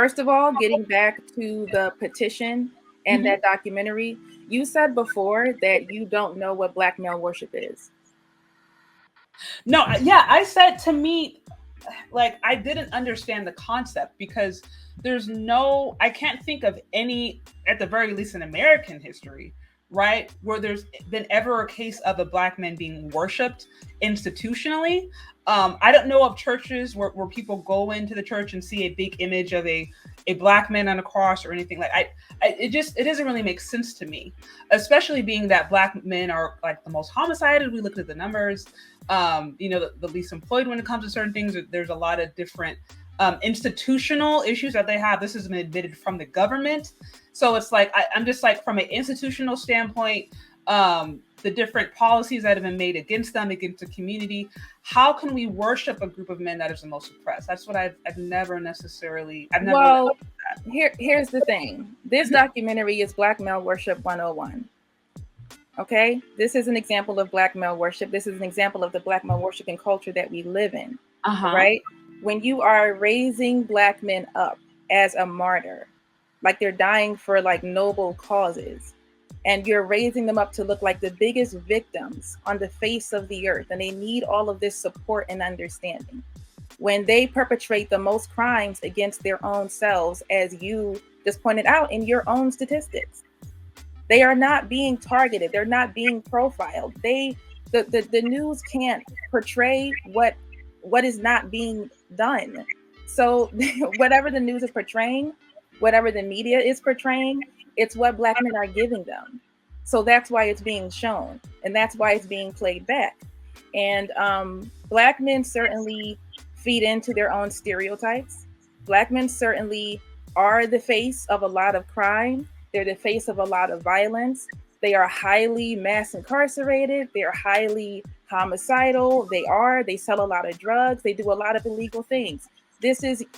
First of all, getting back to the petition and that documentary, you said before that you don't know what black male worship is. No, yeah, I said to me, like, I didn't understand the concept because I can't think of any, at the very least in American history, right, where there's been ever a case of a black man being worshipped institutionally. I don't know of churches where people go into the church and see a big image of a black man on a cross or anything. Like it doesn't really make sense to me, especially being that black men are like the most homicided. We looked at the numbers, the least employed when it comes to certain things. There's a lot of different institutional issues that they have. This has been admitted from the government. So it's like, I'm just like, from an institutional standpoint, the different policies that have been made against them, against the community, how can we worship a group of men that is the most oppressed? That's what I've never well, here's the thing. This documentary is Black Male Worship 101. Okay? This is an example of black male worship. This is an example of the black male worshiping culture that we live in. Right? When you are raising black men up as a martyr, like they're dying for like noble causes, and you're raising them up to look like the biggest victims on the face of the earth, and they need all of this support and understanding. When they perpetrate the most crimes against their own selves, as you just pointed out in your own statistics, they are not being targeted. They're not being profiled. The news can't portray what is not being done. So whatever the news is portraying, whatever the media is portraying, it's what black men are giving them. So that's why it's being shown, and that's why it's being played back. And black men certainly feed into their own stereotypes. Black men certainly are the face of a lot of crime. They're the face of a lot of violence. They are highly mass incarcerated. They're highly homicidal. They sell a lot of drugs. They do a lot of illegal things.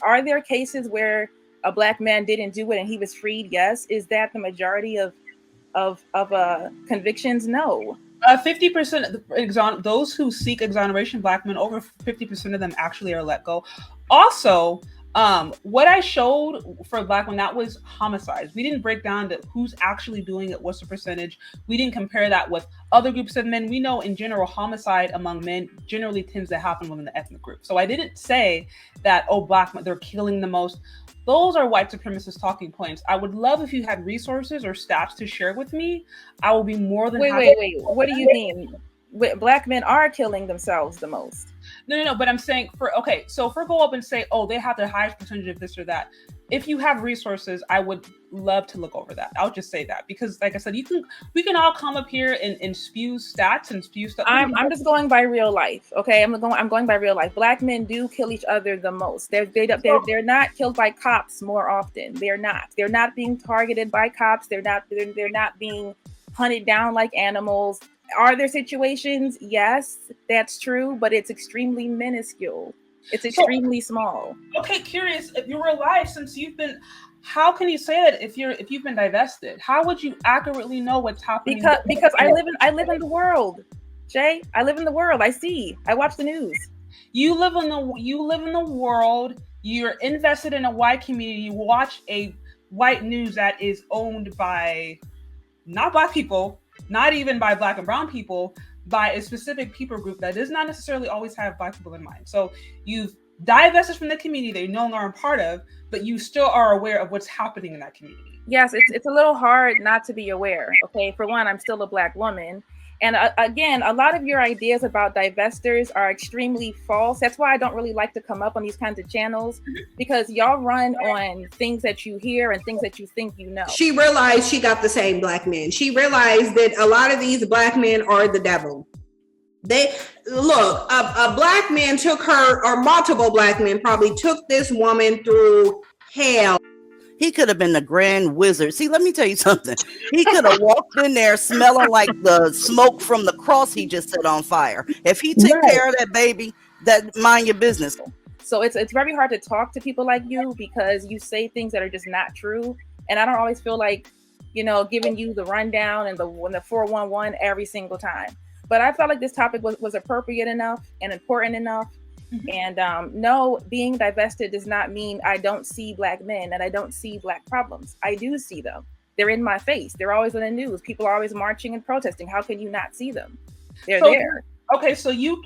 Are there cases where a black man didn't do it and he was freed? Yes. Is that the majority of convictions? No. 50% those who seek exoneration, black men, over 50% of them actually are let go. Also, what I showed for black men, that was homicides. We didn't break down who's actually doing it, what's the percentage. We didn't compare that with other groups of men. We know in general, homicide among men generally tends to happen within the ethnic group. So I didn't say that, black men, they're killing the most. Those are white supremacist talking points. I would love if you had resources or stats to share with me. I will be more than happy. Wait. What do you mean? Black men are killing themselves the most. No. But I'm saying so if we go up and say, they have the highest percentage of this or that. If you have resources, I would love to look over that. I'll just say that because, like I said, we can all come up here and spew stats and spew stuff. I'm just going by real life. Okay, I'm going by real life. Black men do kill each other the most. They're not killed by cops more often. They're not being targeted by cops. They're not being hunted down like animals. Are there situations? Yes, that's true, but it's extremely minuscule. It's extremely small. Okay, curious. If you were alive since you've been, how can you say that if you've been divested? How would you accurately know what's happening? Because I live in the world, Jay. I live in the world. I see. I watch the news. You live in the world. You're invested in a white community. You watch a white news that is owned by not black people, not even by black and brown people, by a specific people group that does not necessarily always have black people in mind. So you've divested from the community that you no longer are a part of, but you still are aware of what's happening in that community. Yes, it's a little hard not to be aware. Okay, for one, I'm still a black woman. And again, a lot of your ideas about divestors are extremely false. That's why I don't really like to come up on these kinds of channels, because y'all run on things that you hear and things that you think you know. She realized she got the same black men. She realized that a lot of these black men are the devil. They look, a black man took her, or multiple black men probably took this woman through hell. He could have been the grand wizard. See, let me tell you something. He could have walked in there smelling like the smoke from the cross he just set on fire. If he took care of that baby, that mind your business. So it's very hard to talk to people like you because you say things that are just not true. And I don't always feel like, giving you the rundown and the 411 every single time. But I felt like this topic was appropriate enough and important enough. And no, being divested does not mean I don't see Black men and I don't see Black problems. I do see them. They're in my face. They're always on the news. People are always marching and protesting. How can you not see them? They're there. Okay, so you're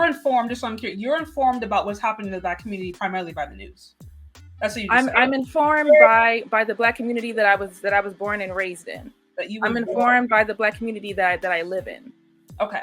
informed. Just so I'm curious, you're informed about what's happening in the Black community primarily by the news. That's what you just said. I'm informed by the Black community that I was born and raised in. I'm informed by the Black community that I live in. Okay.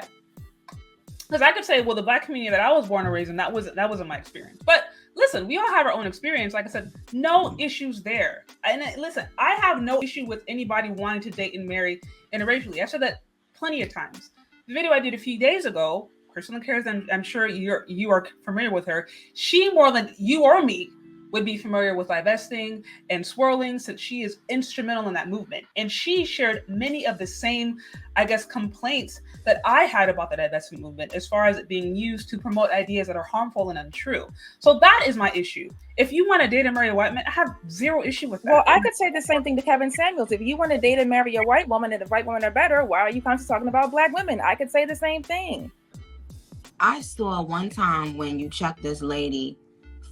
Because I could say, well, the Black community that I was born and raised in, that wasn't my experience. But listen, we all have our own experience. Like I said, no issues there. And listen, I have no issue with anybody wanting to date and marry interracially. I've said that plenty of times. The video I did a few days ago, Crystal Cares, I'm sure you are familiar with her. She, more than you or me, would be familiar with divesting and swirling, since she is instrumental in that movement. And she shared many of the same, I guess, complaints that I had about the divestment movement, as far as it being used to promote ideas that are harmful and untrue. So that is my issue. If you want to date and marry a white man, I have zero issue with that. Well, I could say the same thing to Kevin Samuels. If you want to date and marry a white woman and the white women are better, why are you constantly talking about Black women? I could say the same thing. I saw one time when you checked this lady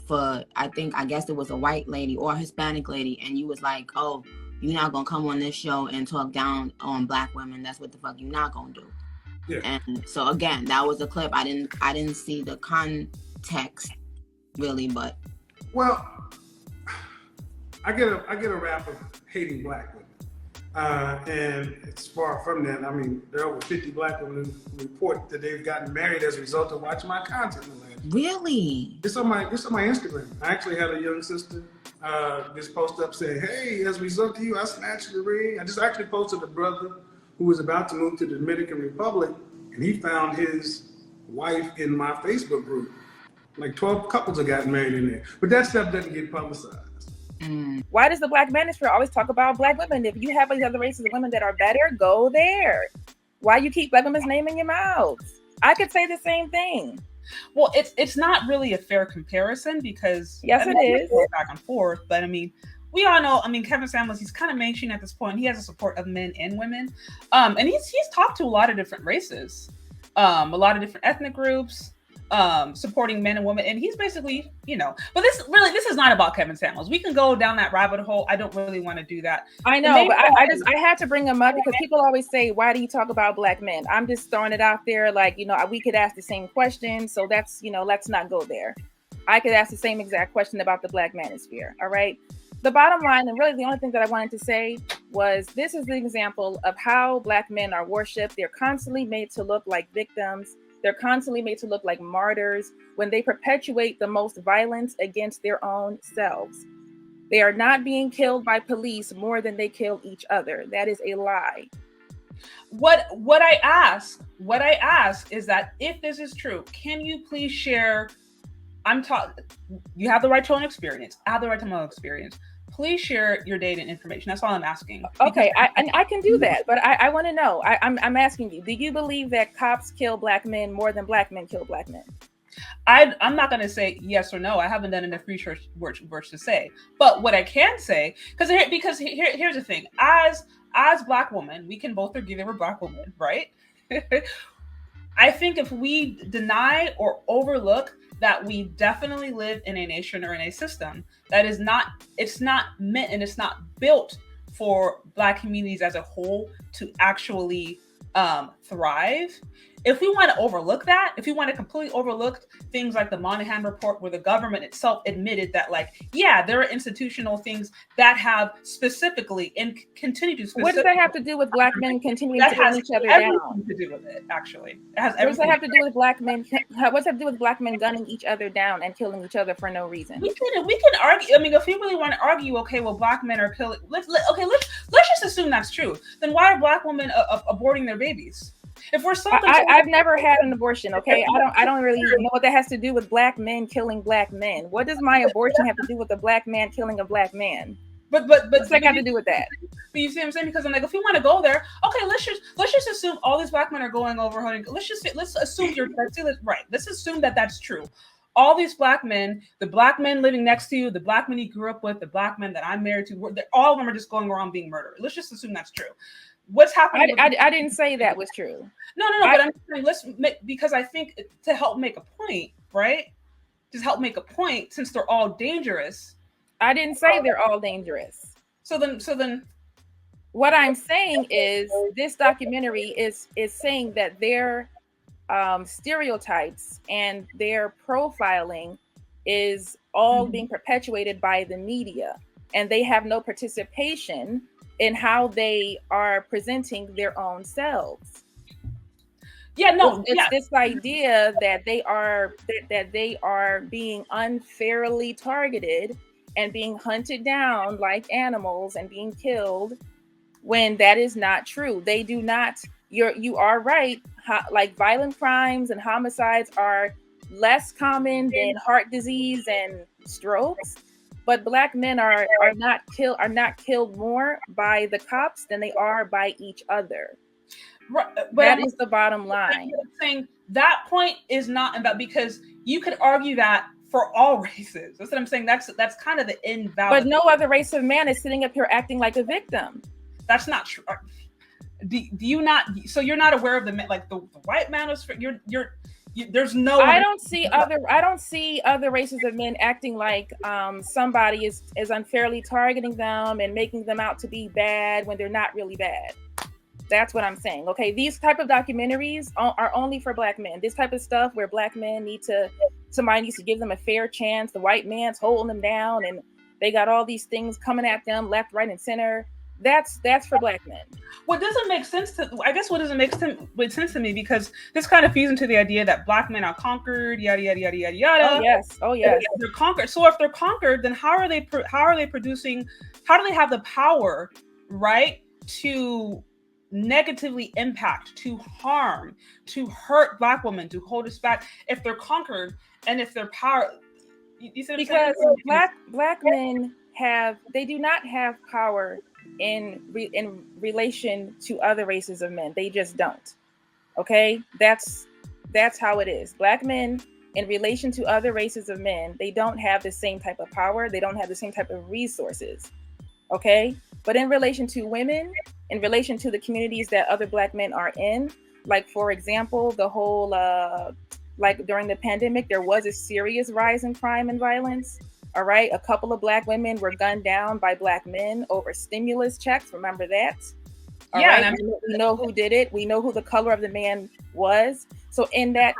for, I guess it was a white lady or a Hispanic lady, and you was like, oh, you're not gonna come on this show and talk down on Black women. That's what the fuck you're not gonna do. Yeah. And so again, that was a clip. I didn't see the context really, but well, I get a rap of hating Black women, and it's far from that. I mean, there are over 50 Black women who report that they've gotten married as a result of watching my content. Really? It's on my Instagram. I actually had a young sister just post up saying, "Hey, as a result of you, I snatched the ring." I just actually posted a brother who was about to move to the Dominican Republic, and he found his wife in my Facebook group. Like 12 couples have gotten married in there, but that stuff doesn't get publicized. Why does the Black Manosphere always talk about Black women? If you have these other races of women that are better, go there. Why you keep Black women's name in your mouths? I could say the same thing. Well, it's not really a fair comparison, because yes, it is back and forth. But I mean, we all know. I mean, Kevin Samuels, he's kind of mainstream at this point. He has the support of men and women, and he's talked to a lot of different races, a lot of different ethnic groups, supporting men and women, and he's basically, But this is not about Kevin Samuels. We can go down that rabbit hole. I don't really want to do that. I know, but I had to bring him up because people always say, "Why do you talk about Black men?" I'm just throwing it out there, like, we could ask the same question. So that's, let's not go there. I could ask the same exact question about the Black Manosphere. All right. The bottom line, and really the only thing that I wanted to say was, this is the example of how Black men are worshipped. They're constantly made to look like victims. They're constantly made to look like martyrs when they perpetuate the most violence against their own selves. They are not being killed by police more than they kill each other. That is a lie. What I ask is that if this is true, can you please share? You have the right to own experience. I have the right to my own experience. Please share your data and information. That's all I'm asking. Okay, I can do that, but I want to know. I'm asking you. Do you believe that cops kill Black men more than Black men kill Black men? I'm not going to say yes or no. I haven't done enough research to say. But what I can say, because here's the thing: as Black women, we can both agree that we're Black women, right? I think if we deny or overlook that we definitely live in a nation or in a system that is not meant and it's not built for Black communities as a whole to actually thrive. If we want to overlook that, if we want to completely overlook things like the Monahan Report, where the government itself admitted that, there are institutional things that have specifically and continue to specifically. What does that have to do with Black men continuing to kill each other down? Everything to do with it, actually. It has what does that have to do with Black men? What's that to do with Black men gunning each other down and killing each other for no reason? We can argue. I mean, if we really want to argue, okay, well, Black men are killing. Let's just assume that's true. Then why are Black women aborting their babies? If we're I've never had an abortion. Okay, I don't really know what that has to do with Black men killing Black men. What does my abortion have to do with a Black man killing a Black man? But what's that got to do with that? But you see what I'm saying? Because I'm like, if we want to go there, okay, let's just assume all these Black men are going over. Let's assume Let's assume that that's true. All these Black men, the Black men living next to you, the Black men you grew up with, the Black men that I'm married to, all of them are just going around being murdered. Let's just assume that's true. What's happening? I didn't say that was true. No. But I'm saying because I think to help make a point, right? Just help make a point, since they're all dangerous. I didn't say they're all dangerous. So then what I'm saying is this documentary is saying that their stereotypes and their profiling is all being perpetuated by the media, and they have no participation in how they are presenting their own selves. Yeah, no, it's this idea that they are being unfairly targeted and being hunted down like animals and being killed, when that is not true. They do not. You are right. Like, violent crimes and homicides are less common than heart disease and strokes, but Black men are not killed more by the cops than they are by each other. Right, but that is the bottom line. I'm saying that point is not about, because you could argue that for all races. That's what I'm saying. That's kind of the invalid. But no other race of man is sitting up here acting like a victim. That's not true. Do you not? So you're not aware of the white manosphere? There's no. I don't see other races of men acting like somebody is unfairly targeting them and making them out to be bad when they're not really bad. That's what I'm saying. Okay, these type of documentaries are only for Black men. This type of stuff where Black men somebody needs to give them a fair chance. The white man's holding them down, and they got all these things coming at them left, right, and center. That's for Black men. What doesn't make sense what doesn't make sense to me, because this kind of feeds into the idea that Black men are conquered, yada yada yada yada yada. Oh yes. They're conquered. So if they're conquered, then how are they producing? How do they have the power, right, to negatively impact, to harm, to hurt Black women, to hold us back if they're conquered, and if their power? You see what I'm saying? Because Black men do not have power in relation to other races of men. They just don't. Okay, that's how it is. Black men, in relation to other races of men, they don't have the same type of power. They don't have the same type of resources. Okay, but in relation to women, in relation to the communities that other Black men are in, like, for example, the whole like during the pandemic, there was a serious rise in crime and violence. All right, a couple of Black women were gunned down by Black men over stimulus checks. Remember that? All right? We know who did it. We know who the color of the man was. So in that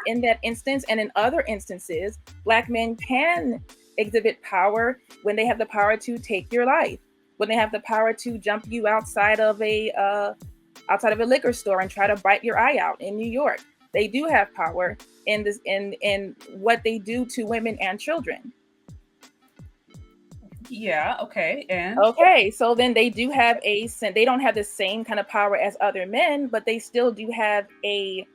instance, and in other instances, Black men can exhibit power when they have the power to take your life, when they have the power to jump you outside of a liquor store and try to bite your eye out in New York. They do have power in what they do to women and children. Yeah, okay. And okay, so then they do have they don't have the same kind of power as other men, but they still do have a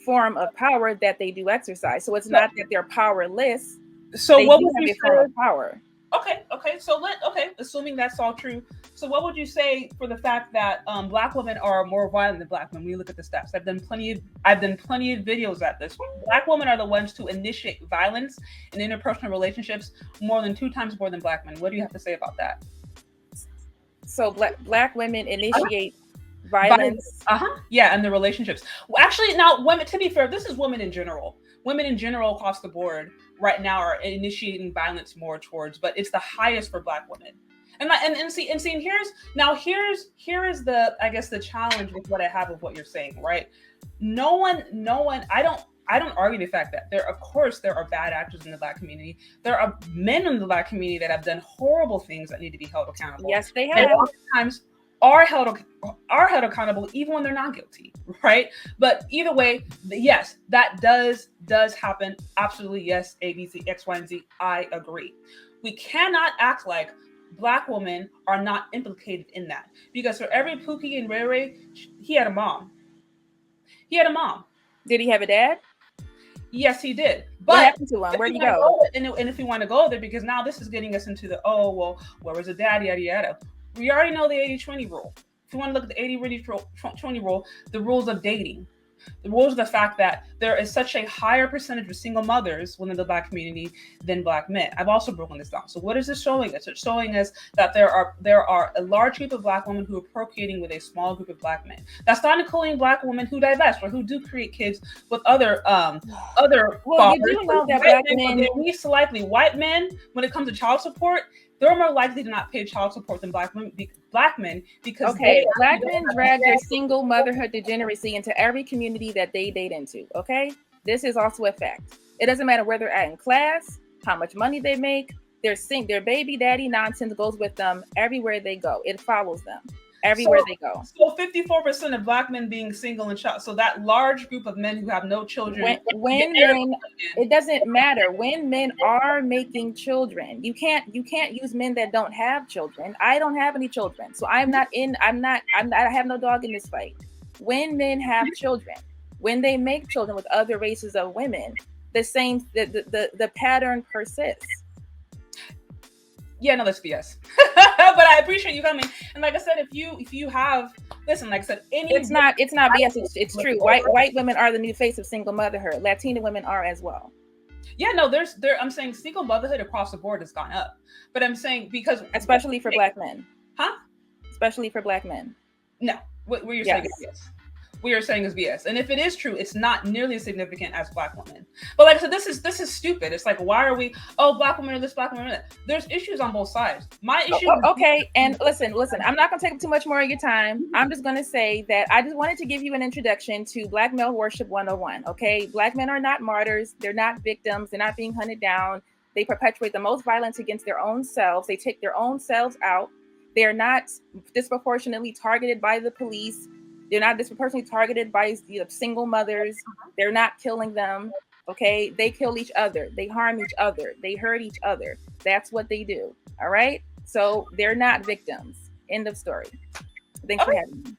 form of power that they do exercise. So it's not that they're powerless. So what would you say? Power. Okay. So assuming that's all true. So what would you say for the fact that Black women are more violent than Black men? When you look at the stats, I've done plenty of videos at this. Black women are the ones to initiate violence in interpersonal relationships more than 2 times more than Black men. What do you have to say about that? So Black women initiate violence. Yeah, and the relationships. Well, actually, now women. To be fair, this is women in general. Women in general across the board right now are initiating violence more towards, but it's the highest for Black women. And here is the, I guess, the challenge with what I have of what you're saying, right? No one, I don't argue the fact that there are bad actors in the Black community. There are men in the Black community that have done horrible things that need to be held accountable. Yes, they have. And oftentimes are held accountable even when they're not guilty, right? But either way, yes, that does happen. Absolutely, yes. A, B, C, X, Y, and Z. I agree. We cannot act like Black women are not implicated in that, because for every Pookie and Ray Ray, he had a mom. Did he have a dad? Yes, he did. But what happened to him? Where'd he go? And if you want to go there, because now this is getting us into the, where was the dad, yada yada. We already know the 80-20 rule. If you want to look at the 80-20 rule, the rules of dating, was the fact that there is such a higher percentage of single mothers within the Black community than Black men. I've also broken this down. So what is this showing us? It's showing us that there are a large group of Black women who are procreating with a small group of Black men. That's not including Black women who divest or who do create kids with other Well, fathers. you do know that Black men, they're least likely white men when it comes to child support. They're more likely to not pay child support than Black men because Black men drag their single motherhood degeneracy into every community that they date into. Okay, this is also a fact. It doesn't matter where they're at in class, how much money they make. Their baby daddy nonsense goes with them everywhere they go. It follows them everywhere they go. So 54% of Black men being single and child. So that large group of men who have no children. When men, it doesn't matter. When men are making children, you can't use men that don't have children. I don't have any children, so I have no dog in this fight. When men have children, when they make children with other races of women, the pattern persists. Yeah, no, that's BS. But I appreciate you coming. And like I said, if you have, listen, like I said, it's not BS. It's true. White women are the new face of single motherhood. Latina women are as well. Yeah, no, I'm saying single motherhood across the board has gone up. But I'm saying because especially for Black men. Huh? Especially for Black men. No, what you're saying is yes. What you're saying is BS. And if it is true, it's not nearly as significant as Black women. But like I said, this is stupid. It's like, why are we, Black women are this, Black women are that. There's issues on both sides. My issue okay, and listen, I'm not gonna take up too much more of your time. I'm just gonna say that I just wanted to give you an introduction to Black Male Worship 101. Okay, Black men are not martyrs, they're not victims, they're not being hunted down. They perpetuate the most violence against their own selves, they take their own selves out, they're not disproportionately targeted by the police. They're not disproportionately targeted by single mothers. They're not killing them. Okay. They kill each other. They harm each other. They hurt each other. That's what they do. All right. So they're not victims. End of story. Thanks for having me.